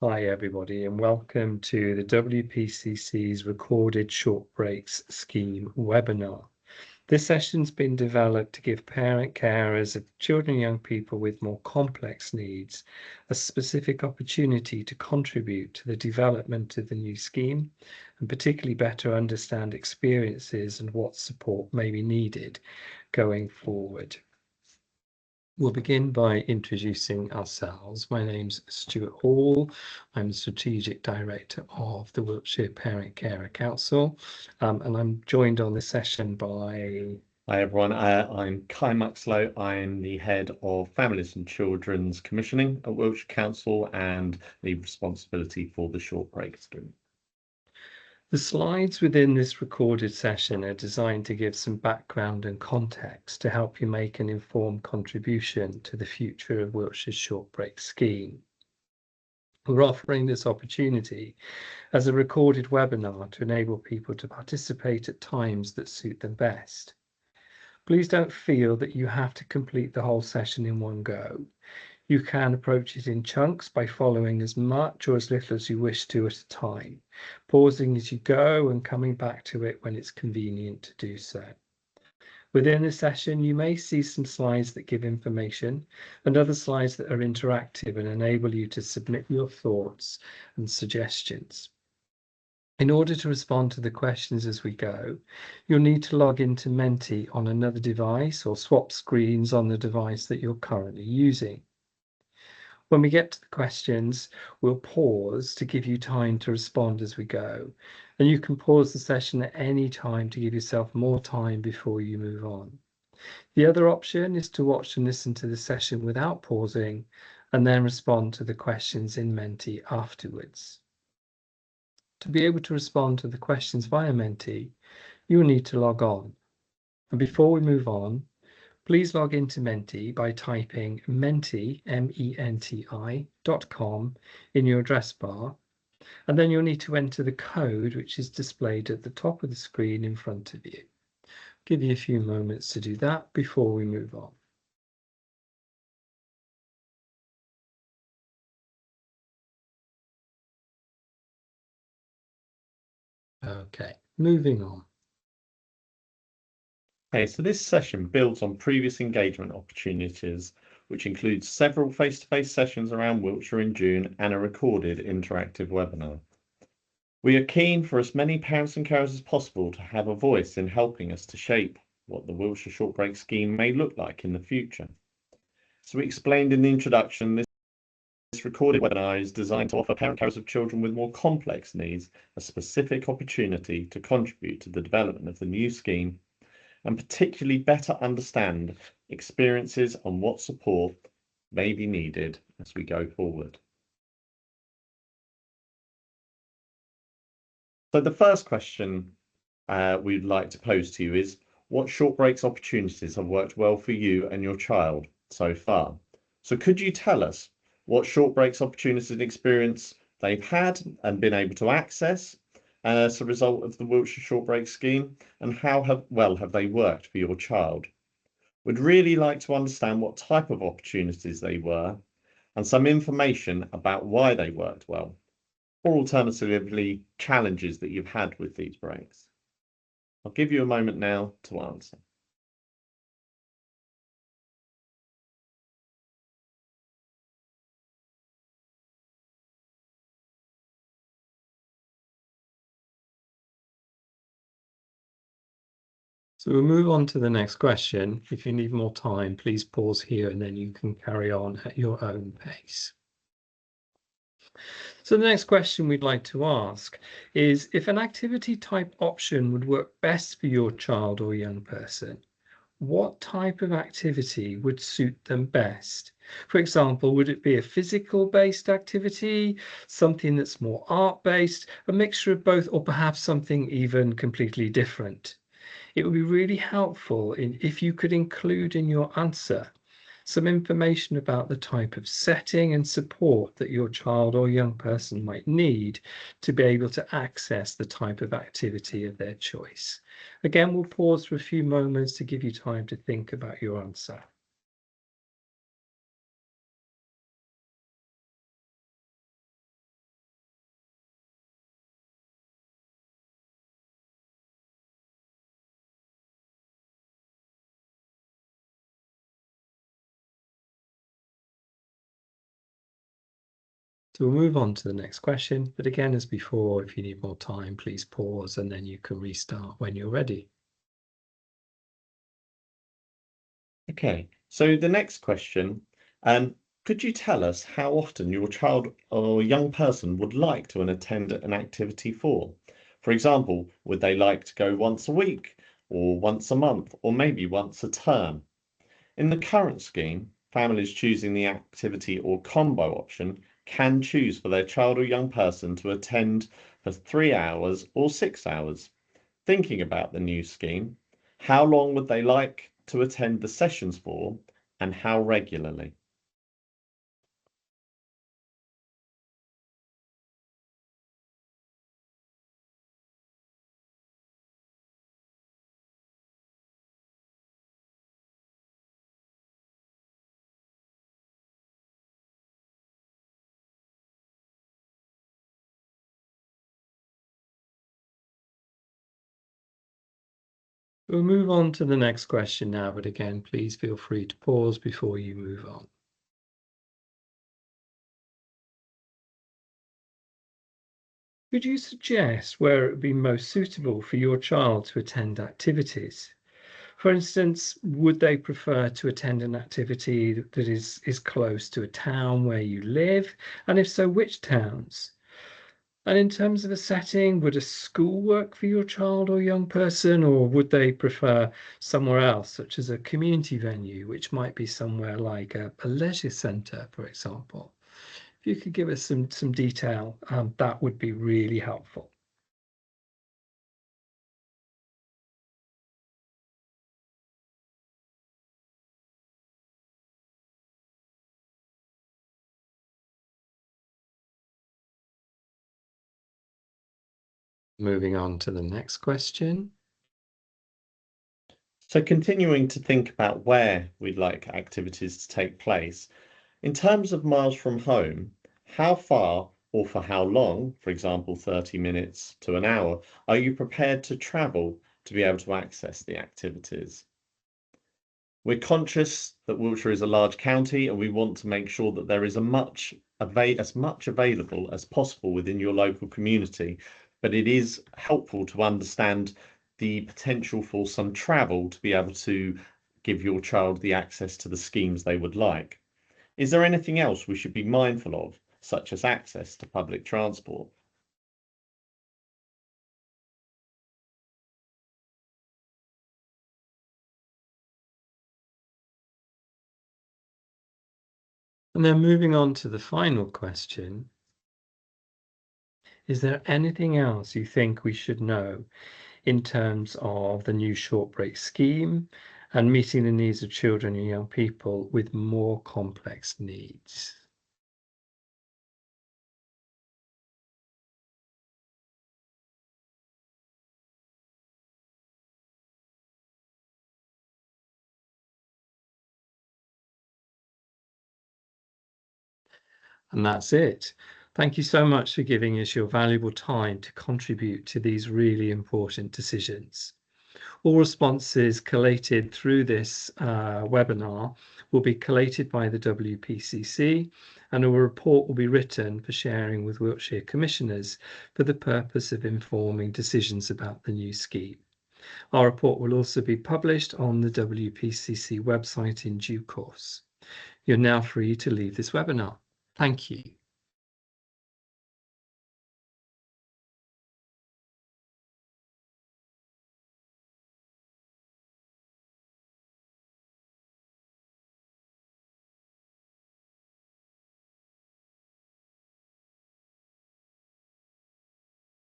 Hi everybody and welcome to the WPCC's Recorded Short Breaks Scheme webinar. This session's been developed to give parent carers of children and young people with more complex needs a specific opportunity to contribute to the development of the new scheme and particularly better understand experiences and what support may be needed going forward. We'll begin by introducing ourselves. My name's Stuart Hall. I'm the Strategic Director of the Wiltshire Parent Carer Council, and I'm joined on this session by... Hi everyone, I'm Kai Muxlow. I'm the Head of Families and Children's Commissioning at Wiltshire Council and the responsibility for the short break scheme. The slides within this recorded session are designed to give some background and context to help you make an informed contribution to the future of Wiltshire's short break scheme. We're offering this opportunity as a recorded webinar to enable people to participate at times that suit them best. Please don't feel that you have to complete the whole session in one go. You can approach it in chunks by following as much or as little as you wish to at a time, pausing as you go and coming back to it when it's convenient to do so. Within the session, you may see some slides that give information and other slides that are interactive and enable you to submit your thoughts and suggestions. In order to respond to the questions as we go, you'll need to log into Menti on another device or swap screens on the device that you're currently using. When we get to the questions, we'll pause to give you time to respond as we go, and you can pause the session at any time to give yourself more time before you move on. The other option is to watch and listen to the session without pausing and then respond to the questions in Menti afterwards. To be able to respond to the questions via Menti, you will need to log on. And before we move on, please log into Menti by typing menti, menti.com in your address bar, and then you'll need to enter the code which is displayed at the top of the screen in front of you. I'll give you a few moments to do that before we move on. Okay, moving on. Okay, so this session builds on previous engagement opportunities, which includes several face-to-face sessions around Wiltshire in June and a recorded interactive webinar. We are keen for as many parents and carers as possible to have a voice in helping us to shape what the Wiltshire Short Break Scheme may look like in the future. So we explained in the introduction, this recorded webinar is designed to offer parent carers of children with more complex needs a specific opportunity to contribute to the development of the new scheme and particularly better understand experiences on what support may be needed as we go forward. So the first question we'd like to pose to you is, what short breaks opportunities have worked well for you and your child so far? So could you tell us what short breaks opportunities and experience they've had and been able to access as a result of the Wiltshire Short Break Scheme, and how well have they worked for your child? We'd really like to understand what type of opportunities they were and some information about why they worked well, or alternatively, challenges that you've had with these breaks. I'll give you a moment now to answer. So we'll move on to the next question. If you need more time, please pause here and then you can carry on at your own pace. So the next question we'd like to ask is, if an activity type option would work best for your child or young person, what type of activity would suit them best? For example, would it be a physical based activity, something that's more art based, a mixture of both, or perhaps something even completely different? It would be really helpful if you could include in your answer some information about the type of setting and support that your child or young person might need to be able to access the type of activity of their choice. Again, we'll pause for a few moments to give you time to think about your answer. So we'll move on to the next question, but again, as before, if you need more time, please pause and then you can restart when you're ready. Okay, so the next question, could you tell us how often your child or young person would like to attend an activity for? For example, would they like to go once a week or once a month or maybe once a term? In the current scheme, families choosing the activity or combo option can choose for their child or young person to attend for 3 hours or 6 hours. Thinking about the new scheme, how long would they like to attend the sessions for and how regularly? We'll move on to the next question now, but again, please feel free to pause before you move on. Could you suggest where it would be most suitable for your child to attend activities? For instance, would they prefer to attend an activity that is close to a town where you live? And if so, which towns? And in terms of a setting, would a school work for your child or young person, or would they prefer somewhere else, such as a community venue, which might be somewhere like a leisure centre, for example? If you could give us some detail, that would be really helpful. Moving on to the next question. So continuing to think about where we'd like activities to take place, in terms of miles from home, how far or for how long, for example, 30 minutes to an hour, are you prepared to travel to be able to access the activities? We're conscious that Wiltshire is a large county and we want to make sure that there is as much available as possible within your local community, but it is helpful to understand the potential for some travel to be able to give your child the access to the schemes they would like. Is there anything else we should be mindful of, such as access to public transport? And then moving on to the final question, is there anything else you think we should know in terms of the new short break scheme and meeting the needs of children and young people with more complex needs? And that's it. Thank you so much for giving us your valuable time to contribute to these really important decisions. All responses collated through this webinar will be collated by the WPCC, and a report will be written for sharing with Wiltshire Commissioners for the purpose of informing decisions about the new scheme. Our report will also be published on the WPCC website in due course. You're now free to leave this webinar. Thank you.